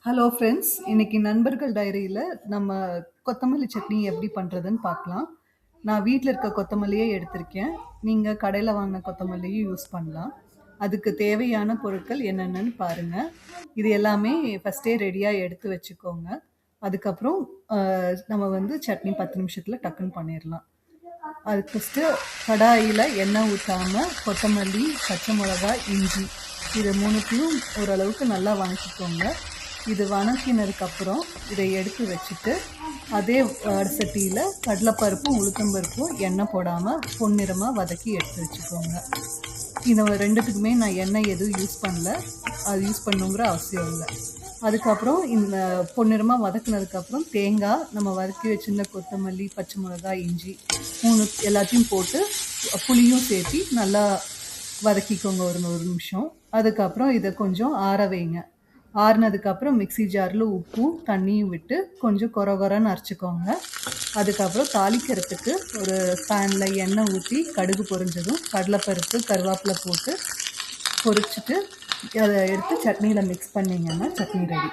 Hello friends, இன்னைக்கு நண்பர்கள் டைரியில நம்ம கொத்தமல்லி சட்னி எப்படி பண்றதுன்னு பார்க்கலாம். நான் வீட்ல இருக்க கொத்தமல்லியே எடுத்திருக்கேன். நீங்க கடையில வாங்கின கொத்தமல்லியும் யூஸ் பண்ணலாம். அதுக்கு தேவையான பொருட்கள் என்னென்னன்னு பாருங்க. இது எல்லாமே ஃபர்ஸ்டே ரெடியா எடுத்து வச்சுக்கோங்க. அதுக்கப்புறம் நம்ம வந்து சட்னி 10 நிமிஷத்துல டக்குன்னு பண்ணிடலாம். அதுக்கு ஃபஸ்ட்டு கடாயில எண்ணெய் ஊத்தாம கொத்தமல்லி, பச்சை மிளகாய், இஞ்சி இது 3த்தையும் ஓரளவுக்கு நல்லா வதக்கிக்கோங்க. இது வதக்கினதுக்கப்புறம் இதை எடுத்து வச்சுட்டு அதே சட்டியில் கடலைப்பருப்பும் உளுத்தம்பருப்பும் எண்ணெய் போடாமல் பொன்னிறமாக வதக்கி எடுத்து வச்சுக்கோங்க. இந்த ரெண்டுத்துக்குமே நான் எண்ணெய் எதுவும் யூஸ் பண்ணல, அது யூஸ் பண்ணுங்கிற அவசியம் இல்லை. அதுக்கப்புறம் இந்த பொன்னிறமாக வதக்குனதுக்கப்புறம் தேங்காய், நம்ம வதக்கி வச்சிருந்த கொத்தமல்லி, பச்சை மிளகாய், இஞ்சி 3 எல்லாத்தையும் போட்டு புளியும் சேர்த்து நல்லா வதக்கிக்கோங்க ஒரு 1 நிமிஷம். அதுக்கப்புறம் இதை கொஞ்சம் ஆற வைங்க. ஆறுனதுக்கப்புறம் மிக்ஸி ஜாரில் உப்பும் தண்ணியும் விட்டு கொஞ்சம் கொரன்னு அரைச்சிக்கோங்க. அதுக்கப்புறம் தாளிக்கிறதுக்கு ஒரு பேனில் எண்ணெய் ஊற்றி கடுகு பொரிஞ்சதும் கடலைப்பருப்பு, கருவேப்பிலை போட்டு பொரிச்சிட்டு அதை எடுத்து சட்னியில் மிக்ஸ் பண்ணிங்கன்னா சட்னி ரெடி.